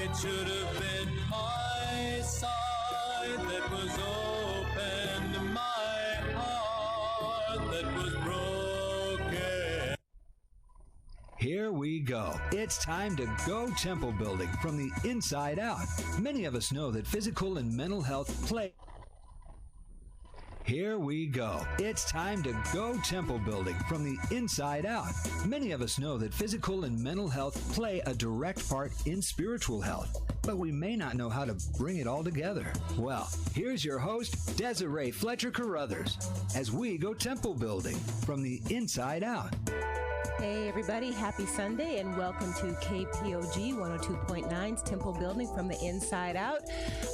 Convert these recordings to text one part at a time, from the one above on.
It should have been my side that was open, my heart that was broken. Here we go. It's time to go temple building from the inside out. Many of us know that physical and mental health play. Here we go. It's time to go temple building from the inside out. Many of us know that physical and mental health play a direct part in spiritual health, but we may not know how to bring it all together. Well, here's your host, Desiree Fletcher Carruthers, as we go temple building from the inside out. Hey everybody, happy Sunday and welcome to KPOG 102.9's Temple Building from the Inside Out.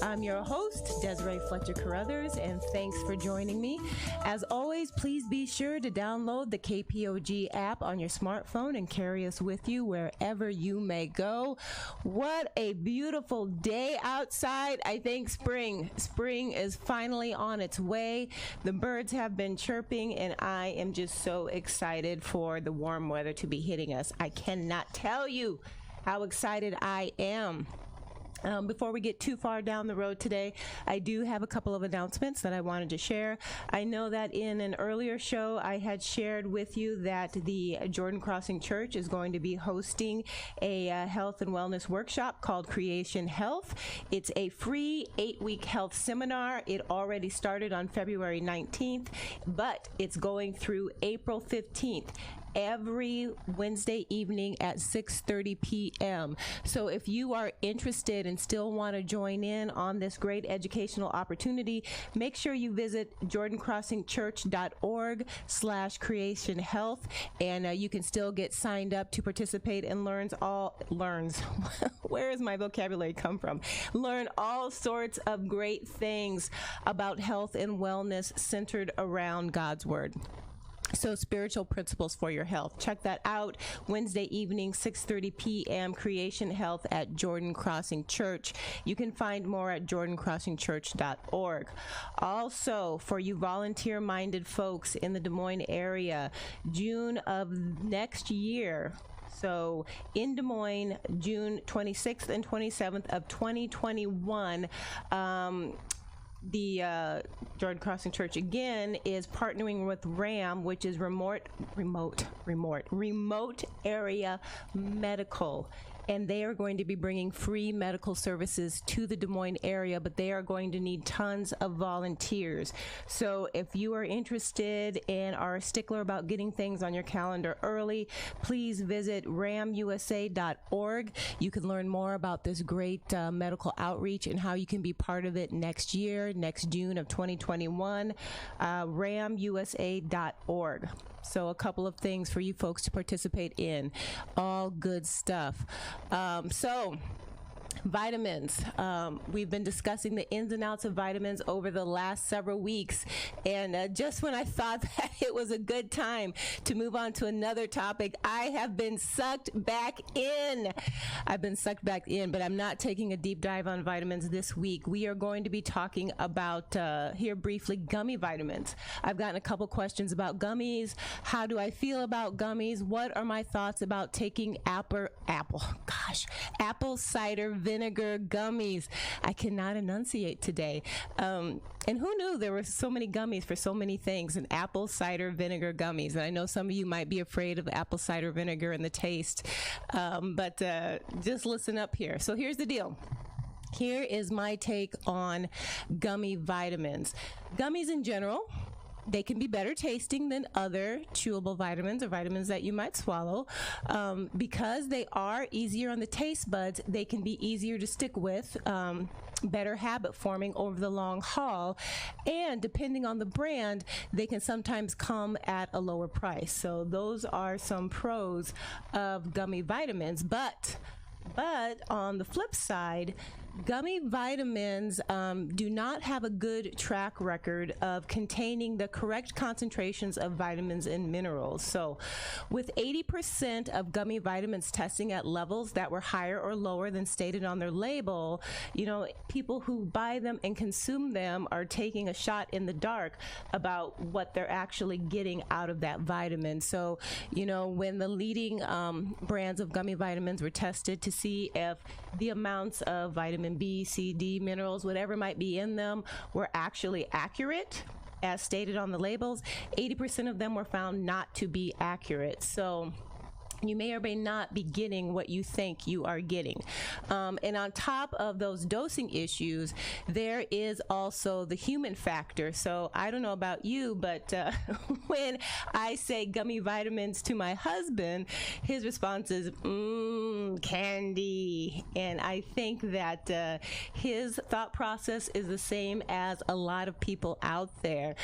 I'm your host, Desiree Fletcher Carruthers, and thanks for joining me. As always, please be sure to download the KPOG app on your smartphone and carry us with you wherever you may go. What a beautiful day outside. I think spring is finally on its way. The birds have been chirping and I am just so excited for the warm weather to be hitting us. I cannot tell you how excited I am. Before we get too far down the road today, I do have a couple of announcements that I wanted to share. I know that in an earlier show, I had shared with you that the Jordan Crossing Church is going to be hosting a health and wellness workshop called Creation Health. It's a free 8-week health seminar. It already started on February 19th, but it's going through April 15th. Every Wednesday evening at 6:30 p.m. So if you are interested and still want to join in on this great educational opportunity, make sure you visit jordancrossingchurch.org/creationhealth, and you can still get signed up to participate and learns. Where does my vocabulary come from? Learn all sorts of great things about health and wellness centered around God's Word. So spiritual principles for your health. Check that out. Wednesday evening, 6:30 p.m. Creation Health at Jordan Crossing Church. You can find more at jordancrossingchurch.org. Also, for you volunteer-minded folks in the Des Moines area, June of next year, so in Des Moines, June 26th and 27th of 2021, the Jordan Crossing Church again is partnering with RAM, which is remote area medical, and they are going to be bringing free medical services to the Des Moines area, but they are going to need tons of volunteers. So if you are interested and are a stickler about getting things on your calendar early, please visit ramusa.org. You can learn more about this great medical outreach and how you can be part of it next year, next June of 2021, ramusa.org. So a couple of things for you folks to participate in. All good stuff. So vitamins. We've been discussing the ins and outs of vitamins over the last several weeks, and just when I thought that it was a good time to move on to another topic, I have been sucked back in. I've been sucked back in, but I'm not taking a deep dive on vitamins this week. We are going to be talking about, here briefly, gummy vitamins. I've gotten a couple questions about gummies. How do I feel about gummies? What are my thoughts about taking apple cider vinegar gummies? I cannot enunciate today. And who knew there were so many gummies for so many things, and apple cider vinegar gummies. And I know some of you might be afraid of apple cider vinegar and the taste, but just listen up here. So here's the deal. Here is my take on gummy vitamins. Gummies in general, they can be better tasting than other chewable vitamins or vitamins that you might swallow. Because they are easier on the taste buds, they can be easier to stick with, better habit forming over the long haul. And depending on the brand, they can sometimes come at a lower price. So those are some pros of gummy vitamins. But on the flip side, Gummy vitamins do not have a good track record of containing the correct concentrations of vitamins and minerals. So, with 80% of gummy vitamins testing at levels that were higher or lower than stated on their label, people who buy them and consume them are taking a shot in the dark about what they're actually getting out of that vitamin. So, when the leading brands of gummy vitamins were tested to see if the amounts of vitamin B, C, D, minerals, whatever might be in them, were actually accurate, as stated on the labels, 80% of them were found not to be accurate. So you may or may not be getting what you think you are getting. And on top of those dosing issues, there is also the human factor. So I don't know about you, but when I say gummy vitamins to my husband, his response is, candy. And I think that his thought process is the same as a lot of people out there.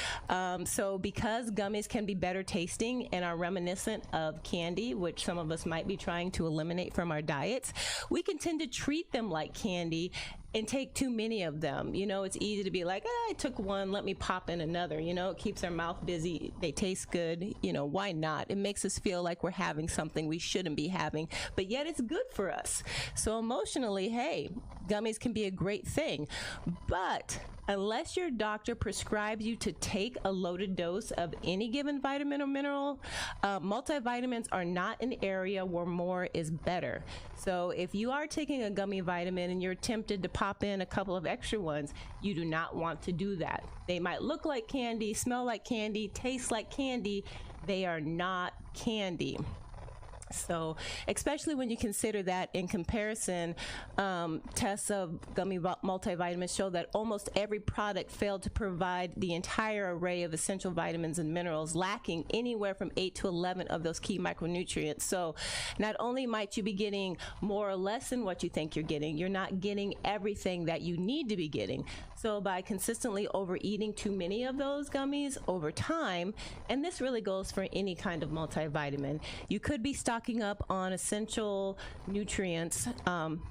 So because gummies can be better tasting and are reminiscent of candy, which some of us might be trying to eliminate from our diets, we can tend to treat them like candy and take too many of them. It's easy to be like, I took one, let me pop in another. It keeps our mouth busy. They taste good. Why not? It makes us feel like we're having something we shouldn't be having, but yet it's good for us. So emotionally, hey, gummies can be a great thing. But unless your doctor prescribes you to take a loaded dose of any given vitamin or mineral, multivitamins are not an area where more is better. So if you are taking a gummy vitamin and you're tempted to pop in a couple of extra ones, you do not want to do that. They might look like candy, smell like candy, taste like candy. They are not candy. So, especially when you consider that in comparison, tests of gummy multivitamins show that almost every product failed to provide the entire array of essential vitamins and minerals, lacking anywhere from 8 to 11 of those key micronutrients. So, not only might you be getting more or less than what you think you're not getting everything that you need to be getting. So, by consistently overeating too many of those gummies over time, and this really goes for any kind of multivitamin, you could be stocking up on essential nutrients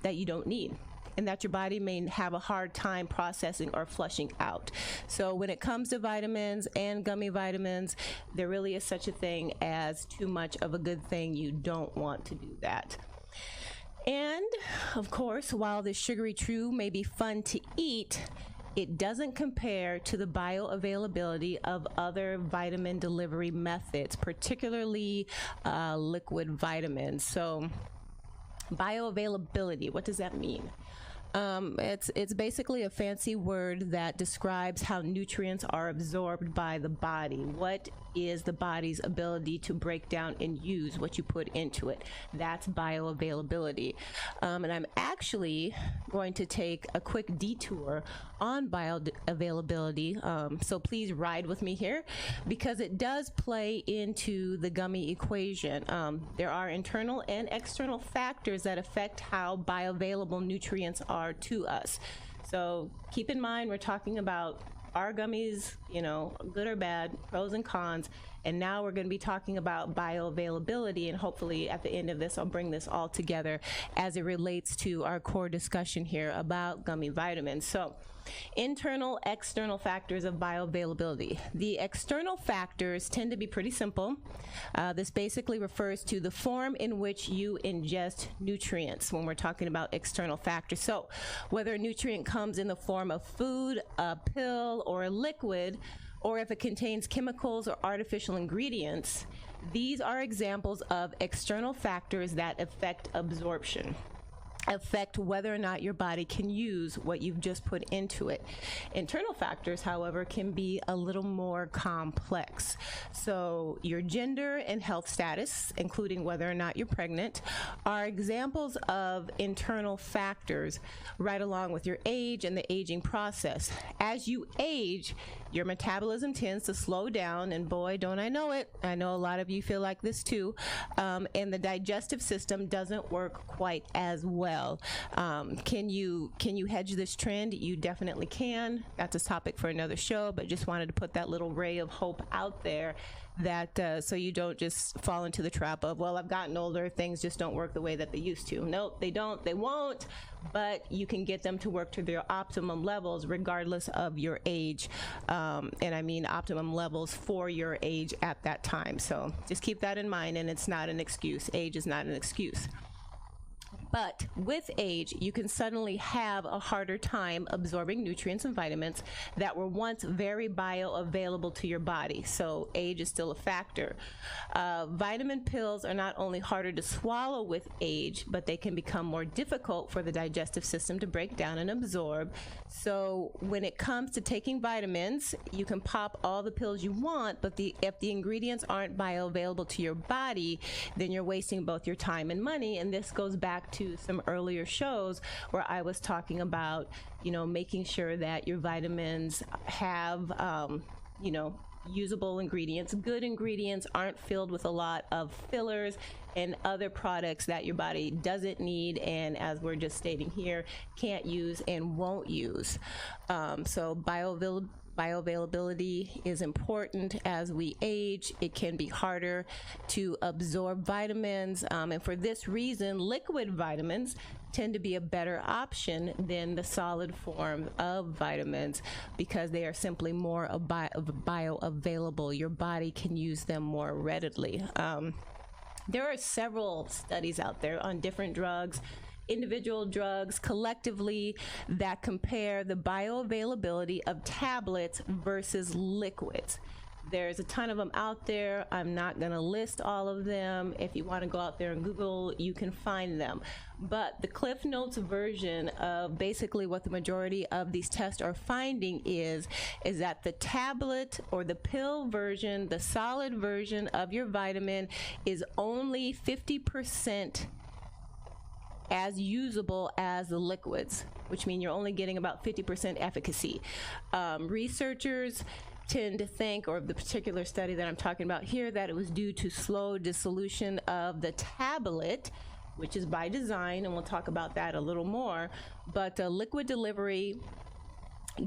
that you don't need and that your body may have a hard time processing or flushing out. So when it comes to vitamins and gummy vitamins, there really is such a thing as too much of a good thing. You don't want to do that. And of course, while this sugary chew may be fun to eat, it doesn't compare to the bioavailability of other vitamin delivery methods, particularly liquid vitamins. So bioavailability, what does that mean? It's basically a fancy word that describes how nutrients are absorbed by the body. What is the body's ability to break down and use what you put into it? That's bioavailability. And I'm actually going to take a quick detour on bioavailability. So please ride with me here because it does play into the gummy equation. There are internal and external factors that affect how bioavailable nutrients are to us. So keep in mind, we're talking about are gummies, good or bad, pros and cons, and now we're going to be talking about bioavailability, and hopefully at the end of this I'll bring this all together as it relates to our core discussion here about gummy vitamins. So internal, external factors of bioavailability. The external factors tend to be pretty simple. This basically refers to the form in which you ingest nutrients when we're talking about external factors. So whether a nutrient comes in the form of food, a pill, or a liquid, or if it contains chemicals or artificial ingredients, these are examples of external factors that affect absorption, affect whether or not your body can use what you've just put into it. Internal factors, however, can be a little more complex. So your gender and health status, including whether or not you're pregnant, are examples of internal factors right along with your age and the aging process. As you age, your metabolism tends to slow down, and boy, don't I know it. I know a lot of you feel like this too. And the digestive system doesn't work quite as well. well. Can you hedge this trend? You definitely can. That's a topic for another show, but just wanted to put that little ray of hope out there, that so you don't just fall into the trap of, well, I've gotten older, things just don't work the way that they used to. Nope, they don't, they won't, but you can get them to work to their optimum levels regardless of your age, and I mean optimum levels for your age at that time. So just keep that in mind, and it's not an excuse. Age is not an excuse. But with age, you can suddenly have a harder time absorbing nutrients and vitamins that were once very bioavailable to your body. So age is still a factor. Vitamin pills are not only harder to swallow with age, but they can become more difficult for the digestive system to break down and absorb. So when it comes to taking vitamins, you can pop all the pills you want, but if the ingredients aren't bioavailable to your body, then you're wasting both your time and money. And this goes back to some earlier shows where I was talking about, making sure that your vitamins have, usable ingredients. Good ingredients aren't filled with a lot of fillers and other products that your body doesn't need, and as we're just stating here, can't use and won't use. So bioavailability is important as we age. It can be harder to absorb vitamins, and for this reason, liquid vitamins tend to be a better option than the solid form of vitamins because they are simply more bioavailable. Your body can use them more readily. There are several studies out there on different drugs, individual drugs collectively, that compare the bioavailability of tablets versus liquids. There's a ton of them out there. I'm not going to list all of them. If you want to go out there and Google, you can find them. But the Cliff Notes version of basically what the majority of these tests are finding is that the tablet or the pill version, the solid version of your vitamin, is only 50% as usable as the liquids, which means you're only getting about 50% efficacy. Researchers tend to think, or the particular study that I'm talking about here, that it was due to slow dissolution of the tablet, which is by design, and we'll talk about that a little more. But liquid delivery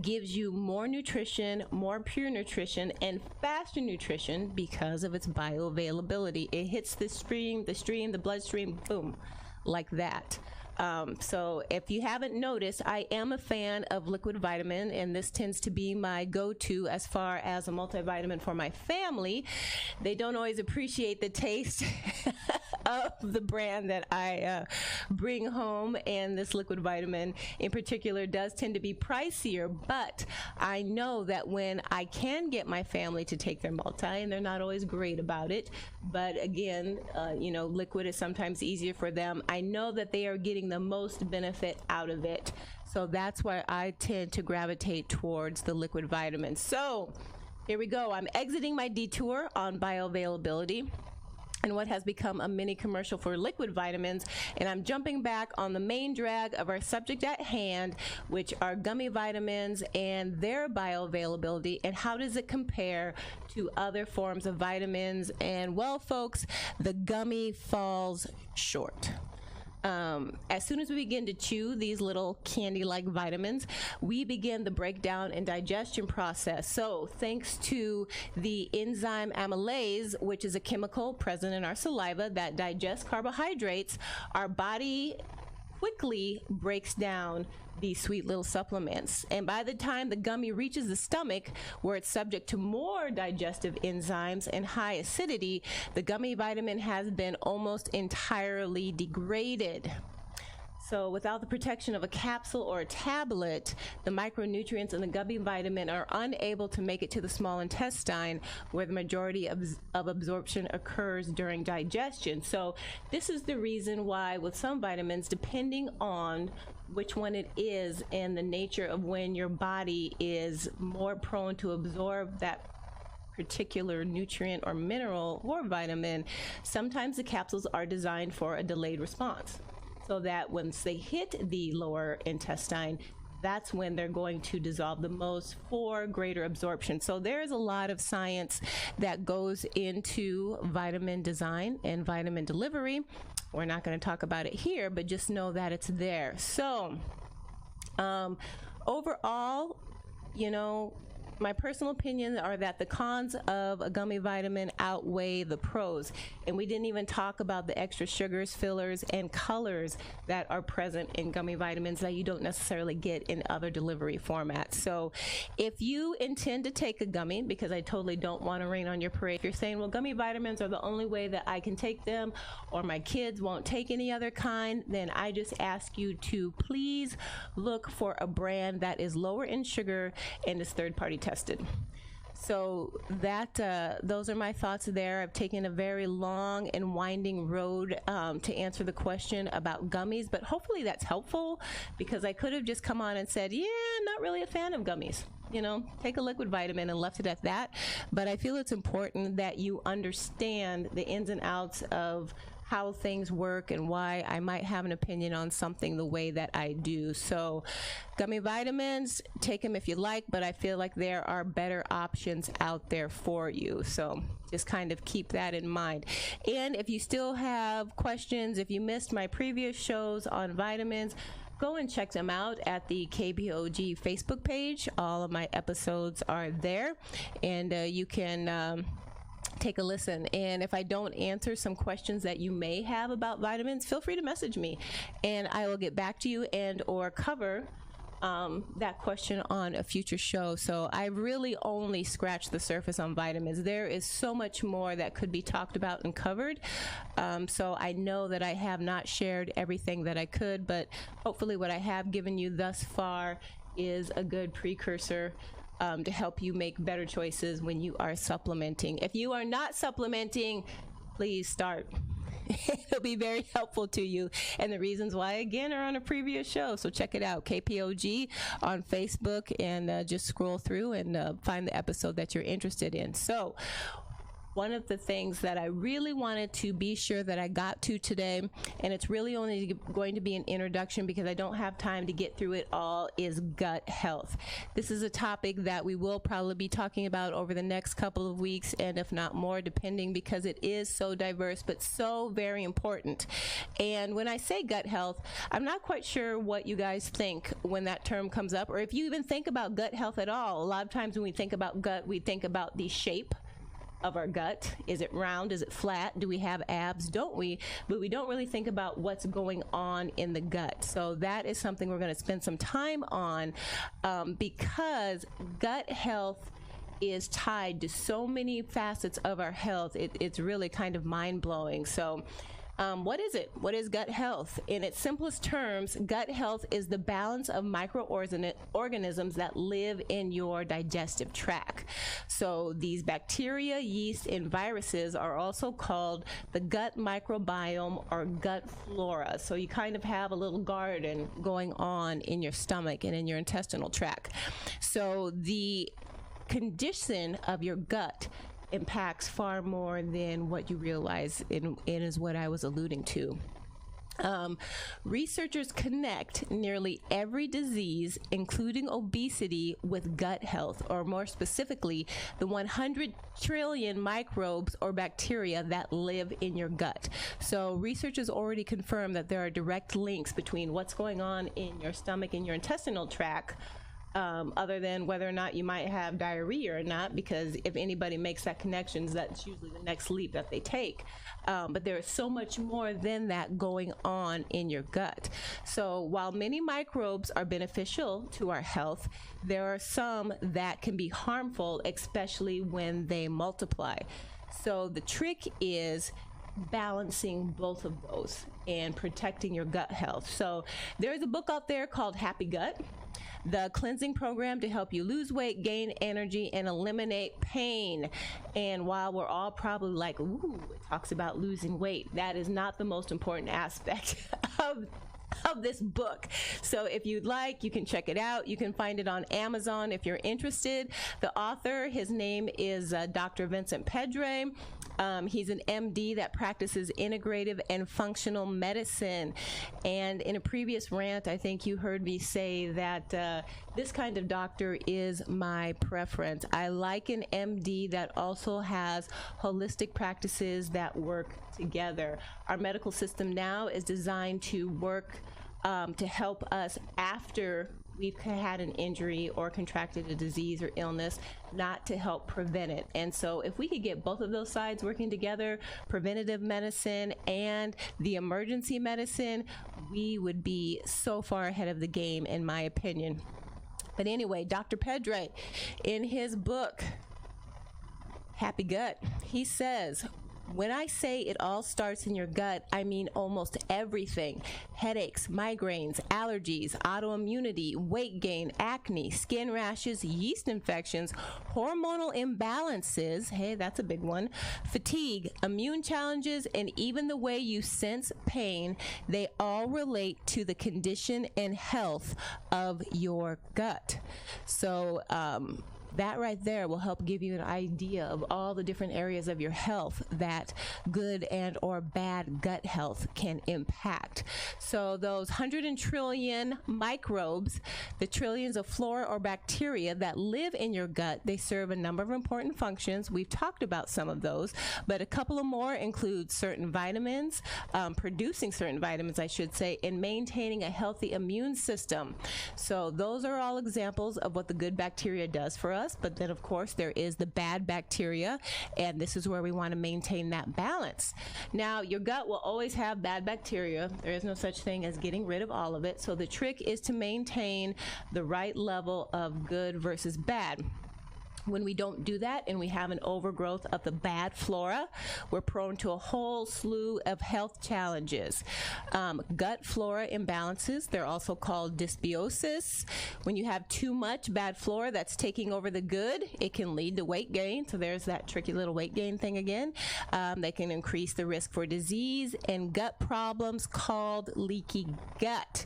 gives you more nutrition, more pure nutrition, and faster nutrition because of its bioavailability. It hits the the bloodstream, boom, like that. So if you haven't noticed, I am a fan of liquid vitamin, and this tends to be my go-to as far as a multivitamin for my family. They don't always appreciate the taste of the brand that I bring home, and this liquid vitamin in particular does tend to be pricier, but I know that when I can get my family to take their multi, and they're not always great about it, but again, liquid is sometimes easier for them. I know that they are getting the most benefit out of it. So that's why I tend to gravitate towards the liquid vitamins. So here we go. I'm exiting my detour on bioavailability and what has become a mini commercial for liquid vitamins, and I'm jumping back on the main drag of our subject at hand, which are gummy vitamins and their bioavailability, and how does it compare to other forms of vitamins. And well, folks, the gummy falls short. As soon as we begin to chew these little candy-like vitamins, we begin the breakdown and digestion process. So thanks to the enzyme amylase, which is a chemical present in our saliva that digests carbohydrates, our body quickly breaks down these sweet little supplements. And by the time the gummy reaches the stomach, where it's subject to more digestive enzymes and high acidity, the gummy vitamin has been almost entirely degraded. So without the protection of a capsule or a tablet, the micronutrients in the gummy vitamin are unable to make it to the small intestine, where the majority of absorption occurs during digestion. So this is the reason why with some vitamins, depending on which one it is and the nature of when your body is more prone to absorb that particular nutrient or mineral or vitamin, sometimes the capsules are designed for a delayed response, so that once they hit the lower intestine, that's when they're going to dissolve the most for greater absorption. So there's a lot of science that goes into vitamin design and vitamin delivery. We're not going to talk about it here, but just know that it's there. So overall, you know, my personal opinion are that the cons of a gummy vitamin outweigh the pros. And we didn't even talk about the extra sugars, fillers, and colors that are present in gummy vitamins that you don't necessarily get in other delivery formats. So if you intend to take a gummy, because I totally don't want to rain on your parade, if you're saying, well, gummy vitamins are the only way that I can take them, or my kids won't take any other kind, then I just ask you to please look for a brand that is lower in sugar and is third-party tested. So that those are my thoughts there. I've taken a very long and winding road to answer the question about gummies, but hopefully that's helpful, because I could have just come on and said, yeah, I'm not really a fan of gummies. You know, take a liquid vitamin and left it at that. But I feel it's important that you understand the ins and outs of how things work and why I might have an opinion on something the way that I do. So gummy vitamins, take them if you like, but I feel like there are better options out there for you. So just kind of keep that in mind. And if you still have questions, if you missed my previous shows on vitamins, go and check them out at the KPOG Facebook page. All of my episodes are there, and you can take a listen. And if I don't answer some questions that you may have about vitamins, feel free to message me, and I will get back to you and or cover that question on a future show. So I really only scratched the surface on vitamins. There is so much more that could be talked about and covered. So I know that I have not shared everything that I could, but hopefully what I have given you thus far is a good precursor to help you make better choices when you are supplementing. If you are not supplementing, please start. It'll be very helpful to you. And the reasons why, again, are on a previous show. So check it out, KPOG on Facebook, and just scroll through and find the episode that you're interested in. So one of the things that I really wanted to be sure that I got to today, and it's really only going to be an introduction because I don't have time to get through it all, is gut health. This is a topic that we will probably be talking about over the next couple of weeks, and if not more, depending, because it is so diverse but so very important. And when I say gut health, I'm not quite sure what you guys think when that term comes up, or if you even think about gut health at all. A lot of times when we think about gut, we think about the shape of our gut. Is it round? Is it flat? Do we have abs? Don't we? But we don't really think about what's going on in the gut. So that is something we're going to spend some time on, because gut health is tied to so many facets of our health. It's really kind of mind-blowing. So what is it? What is gut health? In its simplest terms, gut health is the balance of microorganisms that live in your digestive tract. So these bacteria, yeast, and viruses are also called the gut microbiome or gut flora. So you kind of have a little garden going on in your stomach and in your intestinal tract. So the condition of your gut impacts far more than what you realize, and is what I was alluding to. Researchers connect nearly every disease, including obesity, with gut health, or more specifically, the 100 trillion microbes or bacteria that live in your gut. So researchers already confirmed that there are direct links between what's going on in your stomach and your intestinal tract, other than whether or not you might have diarrhea or not, because if anybody makes that connection, that's usually the next leap that they take. But there is so much more than that going on in your gut. So while many microbes are beneficial to our health, there are some that can be harmful, especially when they multiply. So the trick is balancing both of those and protecting your gut health. So there's a book out there called Happy Gut, the cleansing program to help you lose weight, gain energy, and eliminate pain. And while we're all probably like, ooh, it talks about losing weight, that is not the most important aspect of this book. So if you'd like, you can check it out. You can find it on Amazon if you're interested. The author, his name is Dr. Vincent Pedre. He's an MD that practices integrative and functional medicine. And in a previous rant, I think you heard me say that this kind of doctor is my preference. I like an MD that also has holistic practices that work together. Our medical system now is designed to work to help us after we've had an injury or contracted a disease or illness, not to help prevent it. And so if we could get both of those sides working together, preventative medicine and the emergency medicine, we would be so far ahead of the game, in my opinion. But anyway, Dr. Pedre, in his book, Happy Gut, he says, when I say it all starts in your gut, I mean almost everything. Headaches, migraines, allergies, autoimmunity, weight gain, acne, skin rashes, yeast infections, hormonal imbalances, hey, that's a big one, fatigue, immune challenges, and even the way you sense pain, they all relate to the condition and health of your gut. So, that right there will help give you an idea of all the different areas of your health that good and or bad gut health can impact. So those 100 trillion microbes, the trillions of flora or bacteria that live in your gut, they serve a number of important functions. We've talked about some of those, but a couple of more include certain vitamins, producing certain vitamins, I should say, and maintaining a healthy immune system. So those are all examples of what the good bacteria does for us. But then, of course, there is the bad bacteria, and this is where we want to maintain that balance. Now, your gut will always have bad bacteria. There is no such thing as getting rid of all of it. So the trick is to maintain the right level of good versus bad. When we don't do that and we have an overgrowth of the bad flora, we're prone to a whole slew of health challenges. Gut flora imbalances, they're also called dysbiosis. When you have too much bad flora that's taking over the good, it can lead to weight gain. So there's that tricky little weight gain thing again. They can increase the risk for disease and gut problems called leaky gut.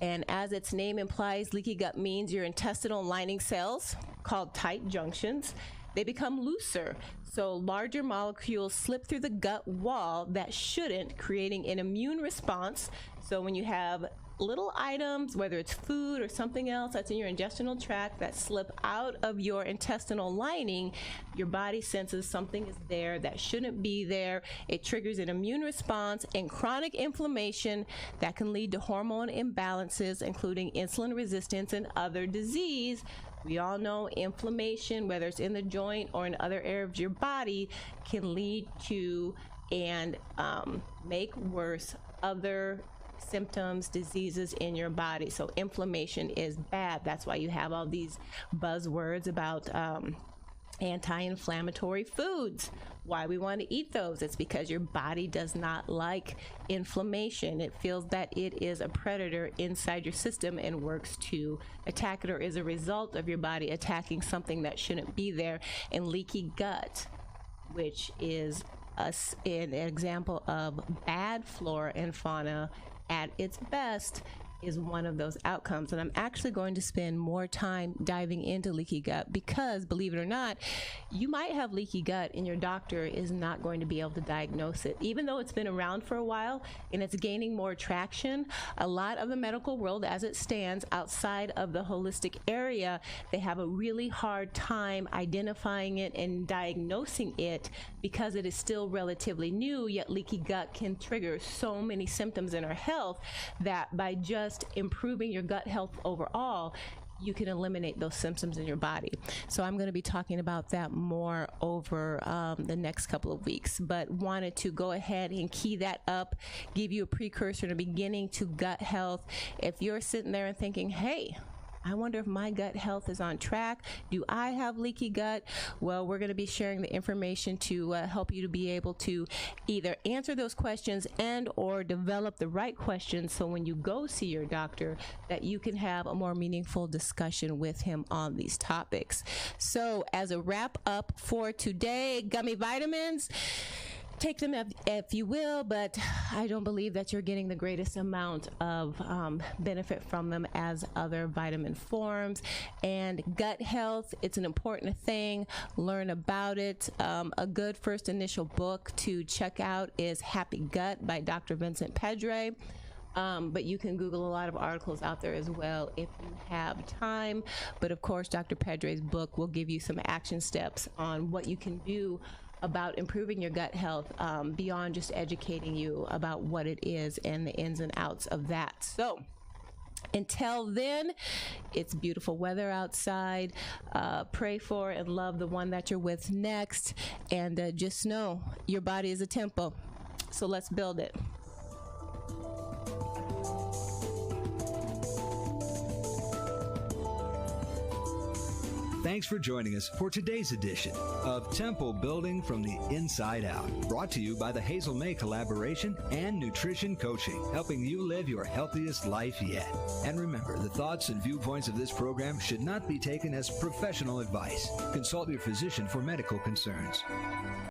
And as its name implies, leaky gut means your intestinal lining cells, called tight junctions, they become looser. So larger molecules slip through the gut wall that shouldn't, creating an immune response. So when you have little items, whether it's food or something else that's in your intestinal tract that slip out of your intestinal lining, your body senses something is there that shouldn't be there. It triggers an immune response and chronic inflammation that can lead to hormone imbalances, including insulin resistance and other disease. We all know inflammation, whether it's in the joint or in other areas of your body, can lead to and make worse other symptoms, diseases in your body. So inflammation is bad. That's why you have all these buzzwords about anti-inflammatory foods. Why we want to eat those? It's because your body does not like inflammation. It feels that it is a predator inside your system and works to attack it, or is a result of your body attacking something that shouldn't be there. And leaky gut, which is an example of bad flora and fauna at its best, is one of those outcomes. And I'm actually going to spend more time diving into leaky gut because, believe it or not, you might have leaky gut and your doctor is not going to be able to diagnose it. Even though it's been around for a while and it's gaining more traction, a lot of the medical world as it stands outside of the holistic area, they have a really hard time identifying it and diagnosing it because it is still relatively new, yet leaky gut can trigger so many symptoms in our health that by just improving your gut health overall, you can eliminate those symptoms in your body. So I'm going to be talking about that more over the next couple of weeks, but wanted to go ahead and key that up, give you a precursor to beginning to gut health. If you're sitting there and thinking, hey, I wonder if my gut health is on track. Do I have leaky gut? Well, we're going to be sharing the information to help you to be able to either answer those questions and or develop the right questions so when you go see your doctor that you can have a more meaningful discussion with him on these topics. So as a wrap up for today, gummy vitamins, Take them if you will, but I don't believe that you're getting the greatest amount of benefit from them as other vitamin forms. And gut health, it's an important thing. Learn about it. A good first initial book to check out is Happy Gut by Dr. Vincent Pedre. But you can Google a lot of articles out there as well if you have time. But of course, Dr. Pedre's book will give you some action steps on what you can do about improving your gut health, beyond just educating you about what it is and the ins and outs of that. So until then, it's beautiful weather outside. Pray for and love the one that you're with next. And just know your body is a temple. So let's build it. Thanks for joining us for today's edition of Temple Building from the Inside Out, brought to you by the Hazel May Collaboration and Nutrition Coaching, helping you live your healthiest life yet. And remember, the thoughts and viewpoints of this program should not be taken as professional advice. Consult your physician for medical concerns.